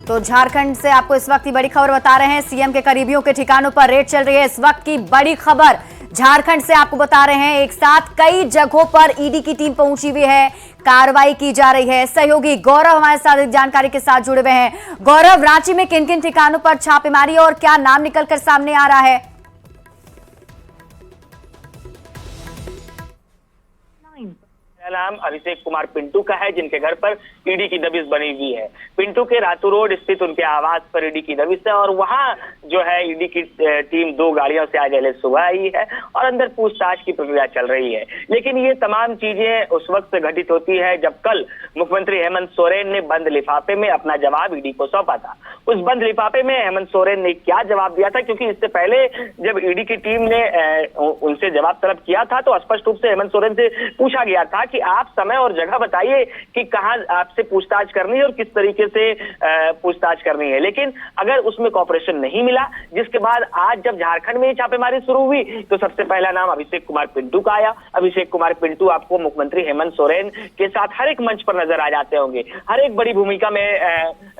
तो झारखंड से आपको इस वक्त की बड़ी खबर बता रहे हैं। सीएम के करीबियों के ठिकानों पर रेड चल रही है। इस वक्त की बड़ी खबर झारखंड से आपको बता रहे हैं। एक साथ कई जगहों पर ईडी की टीम पहुंची हुई है, कार्रवाई की जा रही है। सहयोगी गौरव हमारे साथ जानकारी के साथ जुड़े हुए हैं। गौरव, रांची में किन किन ठिकानों पर छापेमारी और क्या नाम निकलकर सामने आ रहा है? नाम अभिषेक कुमार पिंटू का है, जिनके घर पर ईडी की दबिश बनी हुई है। पिंटू के रातू रोड स्थित उनके आवास पर ईडी की दबिश है और वहां जो है ईडी की टीम 2 गाड़ियों से आज सुबह आई है और अंदर पूछताछ की प्रक्रिया चल रही है। लेकिन ये तमाम चीजें उस वक्त घटित होती है जब कल मुख्यमंत्री हेमंत सोरेन ने बंद लिफाफे में अपना जवाब ईडी को सौंपा था। उस बंद लिफाफे में हेमंत सोरेन ने क्या जवाब दिया था, क्योंकि इससे पहले जब ईडी की टीम ने उनसे जवाब तलब किया था तो स्पष्ट रूप से हेमंत सोरेन से पूछा गया था कि आप समय और जगह बताइए कि कहां आपसे पूछताछ करनी है और किस तरीके से पूछताछ करनी है। लेकिन अगर उसमें कॉपरेशन नहीं मिला, जिसके बाद आज जब झारखंड में छापेमारी शुरू हुई तो सबसे पहला नाम अभिषेक कुमार पिंटू का आया। अभिषेक कुमार पिंटू आपको मुख्यमंत्री हेमंत सोरेन के साथ हर एक मंच पर नजर आ जाते होंगे। हर एक बड़ी भूमिका में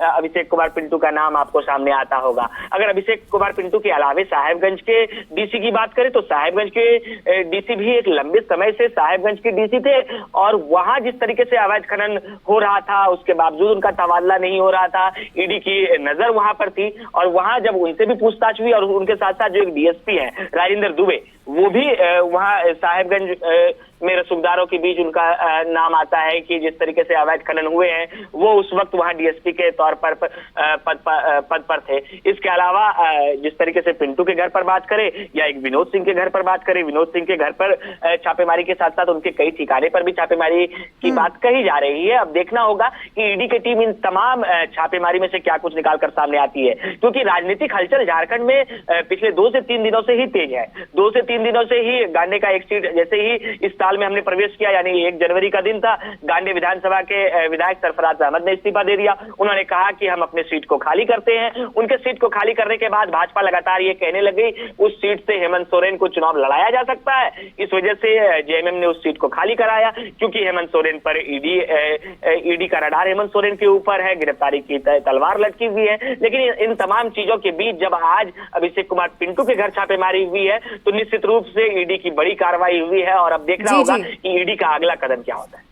अभिषेक कुमार पिंटू का नाम आपको सामने आता होगा। अगर अभिषेक कुमार पिंटू के अलावे साहेबगंज के डीसी की बात करें तो साहेबगंज के डीसी भी एक लंबे समय से साहेबगंज के डीसी थे और वहां जिस तरीके से अवैध खनन हो रहा था उसके बावजूद उनका तबादला नहीं हो रहा था। ईडी की नजर वहां पर थी और वहां जब उनसे भी पूछताछ हुई और उनके साथ साथ जो एक डीएसपी है राजेंद्र दुबे, वो भी वहां साहेबगंज में रसूखदारों के बीच उनका नाम आता है कि जिस तरीके से अवैध खनन हुए हैं वो उस वक्त वहां डीएसपी के तौर पर पद पर थे। इसके अलावा जिस तरीके से पिंटू के घर पर बात करें या एक विनोद सिंह के घर पर बात करें, विनोद सिंह के घर पर छापेमारी के साथ साथ उनके कई ठिकाने पर भी छापेमारी की बात कही जा रही है। अब देखना होगा कि ईडी की टीम इन तमाम छापेमारी में से क्या कुछ निकालकर सामने आती है, क्योंकि राजनीतिक हलचल झारखंड में पिछले 2 से 3 दिनों से ही तेज है। 2 से 3 दिनों से ही गांडे का एक सीट जैसे ही इस साल में हमने प्रवेश किया, यानी 1 जनवरी का दिन था, गांडे विधानसभा के विधायक सरफराज अहमद ने इस्तीफा दे दिया। उन्होंने कहा कि हम अपने सीट को खाली करते हैं। उनके सीट को खाली करने के बाद भाजपा लगातार ये कहने लगी उस सीट से हेमंत सोरेन को चुनाव लड़ाया जा सकता है। इस वजह से जेएमएम ने उस सीट को खाली कराया, क्योंकि हेमंत सोरेन पर ईडी का रडार हेमंत सोरेन के ऊपर है, गिरफ्तारी की तलवार लटकी हुई है। लेकिन इन तमाम चीजों के बीच जब आज अभिषेक कुमार पिंटू के घर छापेमारी हुई है तो निश्चित रूप से ईडी की बड़ी कार्रवाई हुई है और अब देखना होगा कि ईडी का अगला कदम क्या होता है।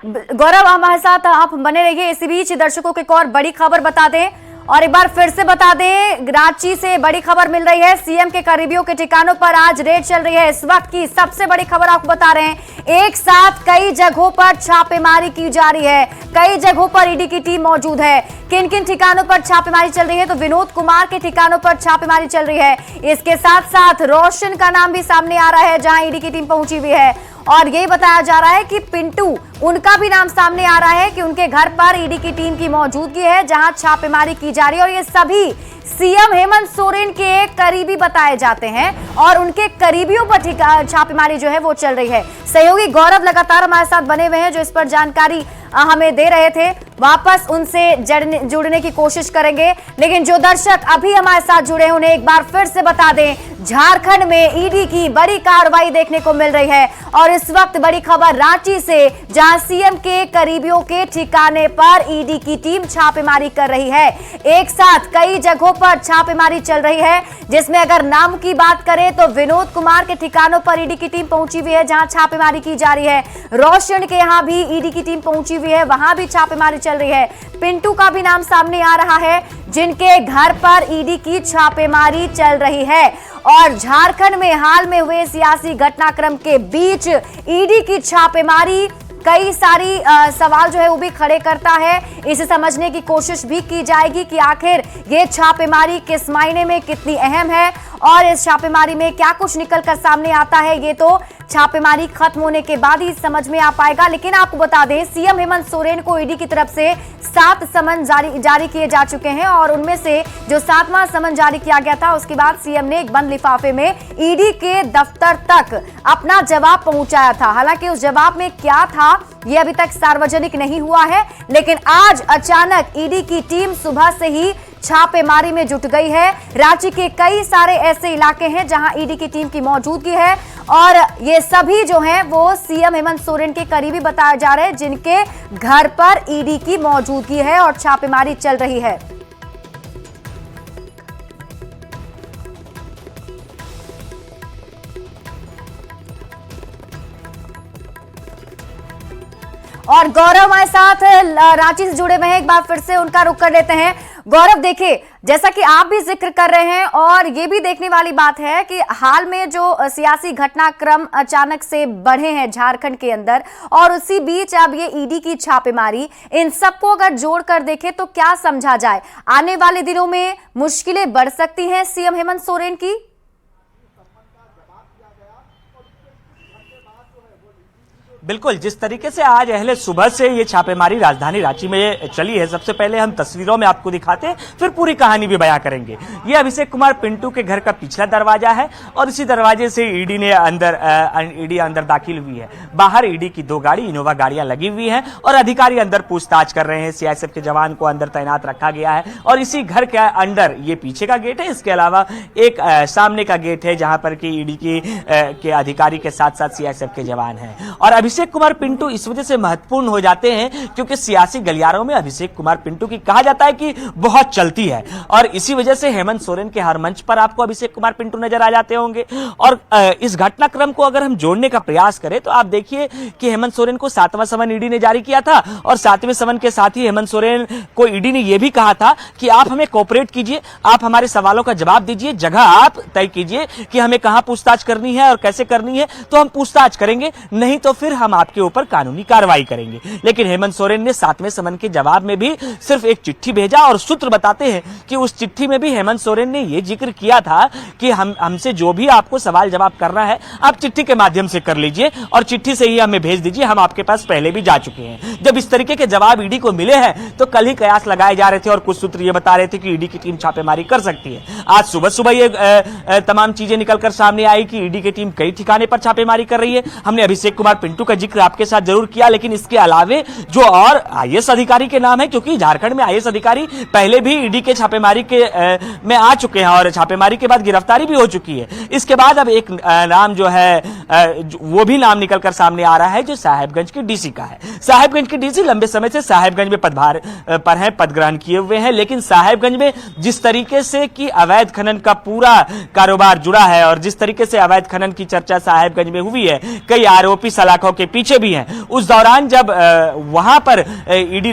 गौरव, हमारे साथ आप बने रहिए। इसी बीच दर्शकों को एक और बड़ी खबर बता दें और एक बार फिर से बता दें, रांची से बड़ी खबर मिल रही है। सीएम के करीबियों के ठिकानों पर आज रेड चल रही है। इस वक्त की सबसे बड़ी खबर आपको बता रहे हैं। एक साथ कई जगहों पर छापेमारी की जा रही है, कई जगहों पर ईडी की टीम मौजूद है। किन किन ठिकानों पर छापेमारी चल रही है? तो विनोद कुमार के ठिकानों पर छापेमारी चल रही है। इसके साथ साथ रोशन का नाम भी सामने आ रहा है, जहां ईडी की टीम पहुंची हुई है और यही बताया जा रहा है कि पिंटू, उनका भी नाम सामने आ रहा है कि उनके घर पर ईडी की टीम की मौजूदगी है, जहां छापेमारी की जा रही है। और ये सभी सीएम हेमंत सोरेन के करीबी बताए जाते हैं और उनके करीबियों पर छापेमारी जो है वो चल रही है। सहयोगी गौरव लगातार हमारे साथ बने हुए हैं, जो इस पर जानकारी हमें दे रहे थे। वापस उनसे जुड़ने की कोशिश करेंगे, लेकिन जो दर्शक अभी हमारे साथ जुड़े हैं उन्हें एक बार फिर से बता दें, झारखंड में ईडी की बड़ी कार्रवाई देखने को मिल रही है। और इस वक्त बड़ी खबर रांची से, जहां सीएम के करीबियों के ठिकाने पर ईडी की टीम छापेमारी कर रही है। एक साथ कई जगहों पर छापेमारी चल रही है, जिसमें अगर नाम की बात करें तो विनोद कुमार के ठिकानों पर ईडी की टीम पहुंची हुई है, जहां छापेमारी की जा रही है। रोशन के यहां भी ईडी की टीम पहुंची हुई है, वहां भी छापेमारी चल रही है। पिंटू का भी नाम सामने आ रहा है, जिनके घर पर ईडी की छापेमारी चल रही है। और झारखंड में हाल में हुए सियासी घटनाक्रम के बीच ईडी की छापेमारी कई सारी सवाल जो है वो भी खड़े करता है। इसे समझने की कोशिश भी की जाएगी कि आखिर ये छापेमारी किस मायने में कितनी अहम है और इस छापेमारी में क्या कुछ निकलकर सामने आता है, ये तो छापेमारी खत्म होने के बाद ही समझ में आ पाएगा। लेकिन आपको बता दें, सीएम हेमंत सोरेन को ईडी की तरफ से 7 समन जारी किए जा चुके हैं और उनमें से जो 7वां समन जारी किया गया था उसके बाद सीएम ने एक बंद लिफाफे में ईडी के दफ्तर तक अपना जवाब पहुंचाया था। हालांकि उस जवाब में क्या था ये अभी तक सार्वजनिक नहीं हुआ है, लेकिन आज अचानक ईडी की टीम सुबह से ही छापेमारी में जुट गई है। रांची के कई सारे ऐसे इलाके हैं जहां ईडी की टीम की मौजूदगी है और ये सभी जो हैं वो सीएम हेमंत सोरेन के करीबी बताए जा रहे हैं, जिनके घर पर ईडी की मौजूदगी है और छापेमारी चल रही है। और गौरव हमारे साथ रांची से जुड़े हुए हैं, एक बार फिर से उनका रुख कर लेते हैं। गौरव, देखिए, जैसा कि आप भी जिक्र कर रहे हैं और ये भी देखने वाली बात है कि हाल में जो सियासी घटनाक्रम अचानक से बढ़े हैं झारखंड के अंदर, और उसी बीच अब ये ईडी की छापेमारी, इन सबको अगर जोड़कर देखें तो क्या समझा जाए, आने वाले दिनों में मुश्किलें बढ़ सकती हैं सीएम हेमंत सोरेन की? बिल्कुल, जिस तरीके से आज अहले सुबह से ये छापेमारी राजधानी रांची में चली है, सबसे पहले हम तस्वीरों में आपको दिखाते हैं, फिर पूरी कहानी भी बयां करेंगे। ये अभिषेक कुमार पिंटू के घर का पिछला दरवाजा है और इसी दरवाजे से ईडी अंदर दाखिल हुई है। बाहर ईडी की 2 गाड़ी, इनोवा गाड़ियां लगी हुई हैं और अधिकारी अंदर पूछताछ कर रहे हैं। सीआईएसएफ के जवान को अंदर तैनात रखा गया है और इसी घर के अंदर ये पीछे का गेट है, इसके अलावा एक सामने का गेट है जहां पर कि ईडी के अधिकारी के साथ साथ सीआईएसएफ के जवान हैं। और अभिषेक कुमार पिंटू इस वजह से महत्वपूर्ण हो जाते हैं क्योंकि सियासी गलियारों में अभिषेक कुमार पिंटू की कहा जाता है कि बहुत चलती है और इसी वजह से हेमंत सोरेन के हर मंच पर आपको अभिषेक कुमार पिंटू नजर आ जाते होंगे। और इस घटनाक्रम को अगर हम जोड़ने का प्रयास करें तो आप देखिए कि हेमंत सोरेन को 7वां समन ईडी ने जारी किया था और 7वें समन के साथ ही हेमंत सोरेन को ईडी ने यह भी कहा था कि आप हमें कोऑपरेट कीजिए, आप हमारे सवालों का जवाब दीजिए, जगह आप तय कीजिए कि हमें कहां पूछताछ करनी है और कैसे करनी है, तो हम पूछताछ करेंगे, नहीं तो फिर हम आपके ऊपर कानूनी कार्रवाई करेंगे। लेकिन हेमंत सोरेन ने 7वें समन के जवाब में भी सिर्फ एक चिट्ठी भेजा और सूत्र बताते हैं कि उस चिट्ठी में भी हेमंत सोरेन ने यह जिक्र किया था कि हमसे जो भी आपको सवाल जवाब करना है आप चिट्ठी के माध्यम से कर लीजिए और चिट्ठी से ही हमें भेज दीजिए, हम आपके पास पहले भी जा चुके हैं। जब इस तरीके के जवाब ईडी को मिले हैं तो कल ही कयास लगाए जा रहे थे और कुछ सूत्र ये बता रहे थे कि ईडी की टीम छापेमारी कर सकती है। आज सुबह सुबह ये तमाम चीजें निकलकर सामने आई कि ईडी की टीम कई ठिकाने पर छापेमारी कर रही है। हमने अभिषेक कुमार पिंटू का जिक्र आपके साथ जरूर किया, लेकिन इसके अलावे जो और आईएएस अधिकारी के नाम है, क्योंकि झारखंड में आईएएस अधिकारी पहले भी ईडी के छापेमारी के में आ चुके हैं और छापेमारी के बाद गिरफ्तारी भी हो चुकी है। इसके बाद अब एक नाम जो है वो भी नाम निकलकर सामने आ रहा है जो साहेबगंज के डीसी का है। साहेबगंज के डीसी लंबे समय से साहेबगंज में पदभार पर हैं, पद ग्रहण किए हुए हैं, लेकिन साहेबगंज में जिस तरीके से कि अवैध खनन का पूरा कारोबार जुड़ा है और जिस तरीके से अवैध खनन की चर्चा साहेबगंज में हुई है, कई आरोपी सलाखों के पीछे भी हैं। उस दौरान जब वहां पर ईडी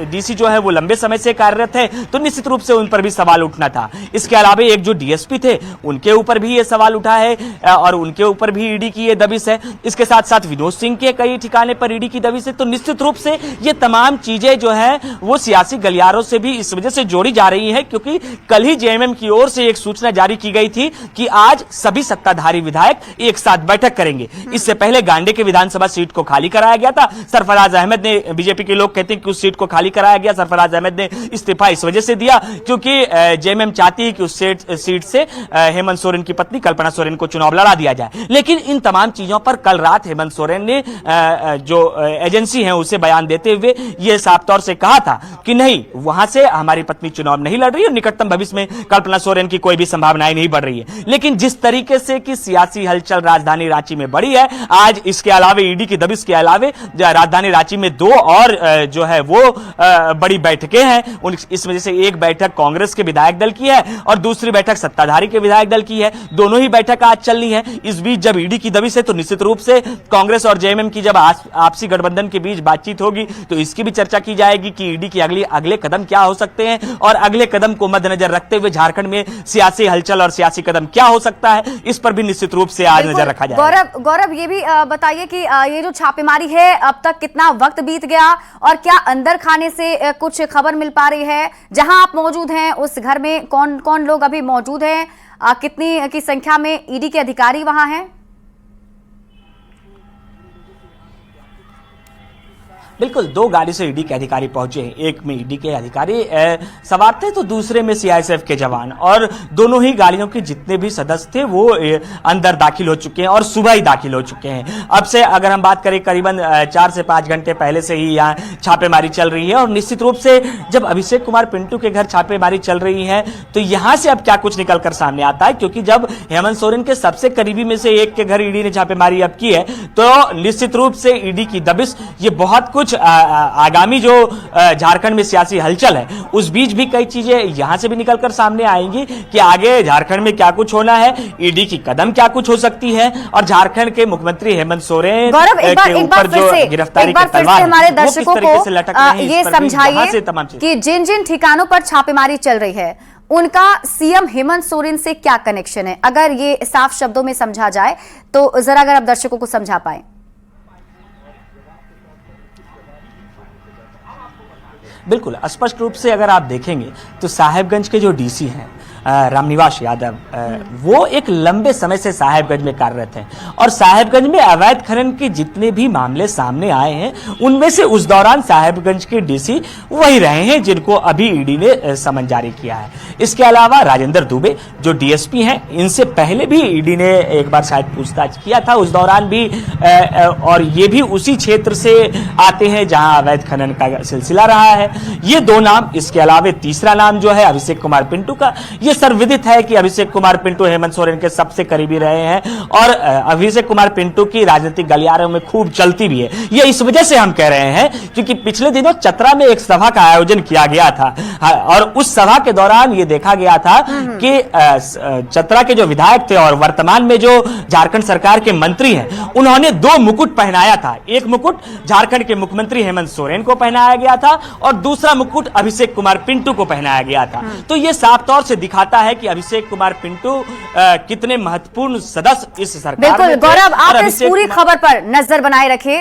डीसी जो है वो लंबे समय से कार्यरत है तो निश्चित रूप से उन पर भी सवाल उठना था। इसके अलावा एक जो डीएसपी थे उनके ऊपर भी ये सवाल उठा है और उनके ऊपर भी ईडी की ये दबिश है। इसके साथ साथ विनोद सिंह के कई ठिकाने पर ईडी की दबिश है। तो निश्चित रूप से ये तमाम चीजें जो है वो सियासी गलियारों से भी इस वजह से जोड़ी जा रही है क्योंकि कल ही जेएमएम की ओर से एक सूचना जारी की गई थी कि आज सभी सत्ताधारी विधायक एक साथ बैठक करेंगे। इससे पहले गांडे के विधानसभा सीट को खाली कराया गया था। सरफराज अहमद ने, बीजेपी के लोग कहते हैं कि उस सीट को खाली कराया गया, सरफराज अहमद ने इस्तीफा इस वजह से दिया क्योंकि जेएमएम चाहती है कि उस सीट से हेमंत सोरेन की पत्नी कल्पना सोरेन को चुनाव लड़ा दिया जाए। लेकिन इन तमाम चीजों पर कल रात हेमंत सोरेन ने जो एजेंसी है उसे बयान देते हुए यह साफ तौर से कहा था कि नहीं, वहां से हमारी पत्नी चुनाव नहीं लड़ रही और निकटतम भविष्य में कल्पना सोरेन की कोई भी संभावनाएं नहीं बढ़ रही है। लेकिन जिस तरीके से कि सियासी हलचल राजधानी रांची में बढ़ी है, आज इसके अलावे ईडी की दबिश के अलावे राजधानी रांची में 2 और जो है वो बड़ी बैठकें हैं। इस वजह से एक बैठक कांग्रेस के विधायक दल की है और दूसरी बैठक सत्ताधारी के विधायक दल की है। दोनों ही बैठक आज चलनी है। इस बीच जब ईडी की दबिश है तो निश्चित रूप से कांग्रेस और जेएमएम की जब आपसी गठबंधन के बीच बातचीत होगी तो इसकी भी चर्चा की जाएगी कि ईडी की अगले कदम क्या हो सकते हैं और अगले कदम को मद्देनजर रखते हुए झारखंड में सियासी हलचल और सियासी कदम क्या हो सकता है, इस पर भी निश्चित रूप से आज नजर रखा जाएगा। गौरव, ये भी बताइए कि ये जो छापेमारी है अब तक कितना वक्त बीत गया और क्या अंदर खाने से कुछ खबर मिल पा रही है? जहां आप मौजूद हैं उस घर में कौन कौन लोग अभी मौजूद हैं? कितनी की संख्या में ईडी के अधिकारी वहां हैं? बिल्कुल, 2 गाड़ी से ईडी के अधिकारी पहुंचे हैं। एक में ईडी के अधिकारी सवार थे तो दूसरे में सीआईएसएफ के जवान, और दोनों ही गाड़ियों के जितने भी सदस्य थे वो अंदर दाखिल हो चुके हैं और सुबह ही दाखिल हो चुके हैं। अब से अगर हम बात करें करीबन 4 से 5 घंटे पहले से ही यहाँ छापेमारी चल रही है, और निश्चित रूप से जब अभिषेक कुमार पिंटू के घर छापेमारी चल रही है तो यहाँ से अब क्या कुछ निकलकर सामने आता है, क्योंकि जब हेमंत सोरेन के सबसे करीबी में से एक के घर ईडी ने छापेमारी अब की है तो निश्चित रूप से ईडी की दबिश, ये बहुत कुछ आगामी जो झारखंड में सियासी हलचल है उस बीच भी कई चीजें यहां से भी निकलकर सामने आएंगी कि आगे झारखंड में क्या कुछ होना है, ईडी की कदम क्या कुछ हो सकती है, और झारखंड के मुख्यमंत्री हेमंत सोरेन के ऊपर जो गिरफ्तारी की तलवार हमारे दर्शकों को ये समझाइए तमाम कि जिन जिन ठिकानों पर छापेमारी चल रही है उनका सीएम हेमंत सोरेन से क्या कनेक्शन है, अगर ये साफ शब्दों में समझा जाए तो जरा अगर आप दर्शकों को समझा पाए। बिल्कुल स्पष्ट रूप से अगर आप देखेंगे तो साहेबगंज के जो डीसी हैं रामनिवास यादव, वो एक लंबे समय से साहेबगंज में कार्यरत हैं, और साहेबगंज में अवैध खनन के जितने भी मामले सामने आए हैं उनमें से उस दौरान साहेबगंज के डीसी वही रहे हैं जिनको अभी ईडी ने समन जारी किया है। इसके अलावा राजेंद्र दुबे जो डीएसपी हैं, इनसे पहले भी ईडी ने एक बार शायद पूछताछ किया था, उस दौरान भी और ये भी उसी क्षेत्र से आते हैं जहां अवैध खनन का सिलसिला रहा है। ये 2 नाम, इसके अलावा तीसरा नाम जो है अभिषेक कुमार पिंटू का, ये सर्वविदित है कि अभिषेक कुमार पिंटू हेमंत सोरेन के सबसे करीबी रहे हैं, और अभिषेक कुमार पिंटू की राजनीतिक गलियारों में खूब चलती भी है। ये इस वजह से हम कह रहे हैं क्योंकि पिछले दिनों चतरा में एक सभा का आयोजन किया गया था, और उस सभा के दौरान ये देखा गया था कि चतरा के जो विधायक थे और वर्तमान में जो झारखंड सरकार के मंत्री हैं, उन्होंने 2 मुकुट पहनाया था। एक मुकुट झारखंड के मुख्यमंत्री हेमंत सोरेन को पहनाया गया था और दूसरा मुकुट अभिषेक कुमार पिंटू को पहनाया गया था। तो ये साफ तौर से दिखाता है कि अभिषेक कुमार पिंटू कितने महत्वपूर्ण सदस्य इस सरकार में थे। बिल्कुल गौरव, आप इस पूरी खबर पर नजर बनाए रखें।